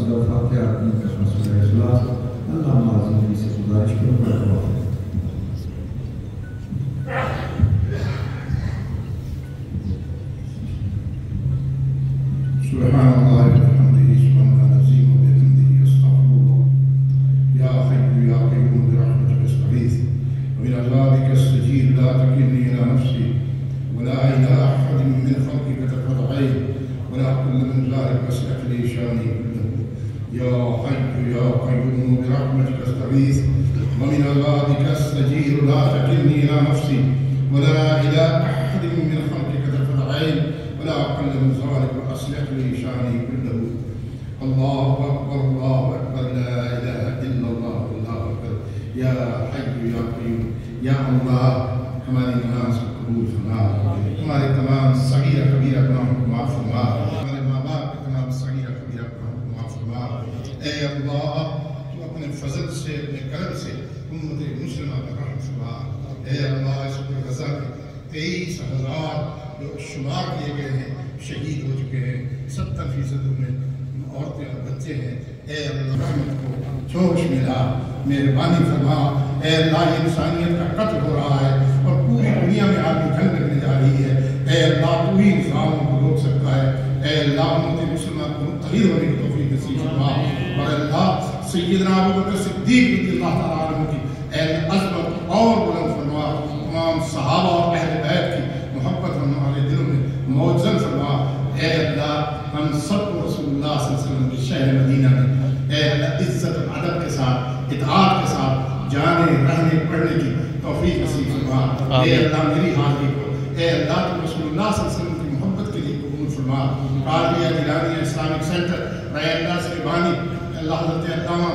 سورہ فاتحہ 3 قسم سورہ اخلاص اللہ معظم سے گزارش کروں گا سبحان اللہ وبحمدہ سبحان اللہ العظیم وبحمدہ استغفر اللہ یا حی یا قیوم برحمتک استغیث ومن عذابک استجیر لا تکلنی الی نفسی ولا الی احد من خلقک طرفۃ عین ولا اقل من ذلک وسعت لی شانی كله یا حی یا قیوم برحمتک استغیث ومن عذابک استجیر لا تکلنی الی نفسی ولا الی احد من خلقک طرفۃ عین ولا أقل من ذلك وأصلح لي شأني كله الله أكبر لا إله إلا الله الله أكبر يا حي يا قيوم يا الله ہماری نماز کو قبول فرما ہمارے تمام صغیرہ کبیرہ گناہوں کو معاف فرما ہمارے ماں باپ کے تمام صغیرہ کبیرہ گناہوں کو معاف فرما اے اللہ تو اپنے فضل سے اپنے کرم سے امت مسلمہ پر رحم فرما اے اللہ اس پر غزہ کے 23,000 جو شمار کیے گئے ہیں شہید ہو چکے ہیں 70% میں عورتیں اور بچے ہیں اے اللہ رحمت کو جوش ملا مہربانی فرما اے اللہ یہ انسانیت کا قتل ہو رہا ہے اور پوری دنیا میں آدمی جنگ لگنے جا رہی ہے اے اللہ تو ہی انسانوں کو روک سکتا ہے اے اللہ امت مسلمہ کو متحد ہونے کی توفیق نصیب فرما اور اللہ سیدنا ابوبکر صدیق رضی اللہ تعالیٰ عنہ کی اے عظمت اور بلند فرما تمام صحابہ اور اہل بیت کی محبت ہمارے دلوں میں موجزن فرما اے اللہ ہم سب کو رسول اللہ صلی اللہ علیہ وسلم کی شہر مدینہ میں اے اللہ عزت و ادب کے ساتھ اطاعت کے ساتھ جانے رہنے پڑھنے کی توفیق نصیب فرما اے اللہ میری حاضری کو اے اللہ تو رسول اللہ صلی اللہ علیہ وسلم کی محبت کے لیے قبول فرما قادریہ جیلانیہ اسلامک سینٹر رائے اللہ سے بانی اللہ حضرت علامہ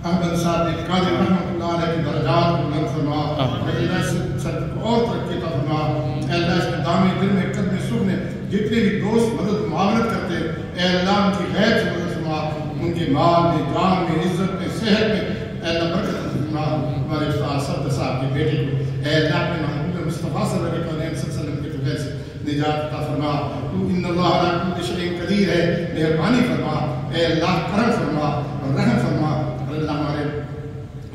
احمد صاحب قادری رحمۃ اللہ علیہ کی درجات کو بلند فرما اور اللہ سے اور ترقی کا فرما اے اللہ اس میں دامِ دل میں قدم سکھ نے جتنے بھی دوست مدد معاونت کرتے اے اللہ ان کی غیب سے مدد فرما ان کے مال میں جان میں عزت میں صحت میں اے اللہ برکت فرما ہمارے استاد صفدر صاحب کے بیٹے کو اے اللہ اپنے محبوب مصطفیٰ صلی اللہ علیہ وسلم کے فضل سے نجات عطا فرما تو ان اللہ علی کل شیء قدیر ہے مہربانی فرما اے اللہ کرم فرما اور رحم فرما اور اللہ ہمارے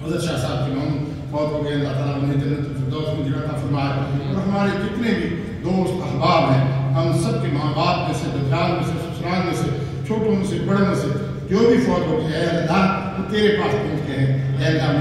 حضرت شاہ صاحب کے ماموں فوت ہو گئے اللہ تعالیٰ انہیں جنت الفردوس میں جگہ عطا فرمائے اور ہمارے جتنے بھی دوست احباب ہیں ہم سب کے ماں باپ میں سے بچال میں سے سسرال میں سے چھوٹوں میں سے بڑوں میں سے جو بھی فوت ہو گئے اے اللہ وہ تیرے پاس پہنچ گئے ہیں اے اللہ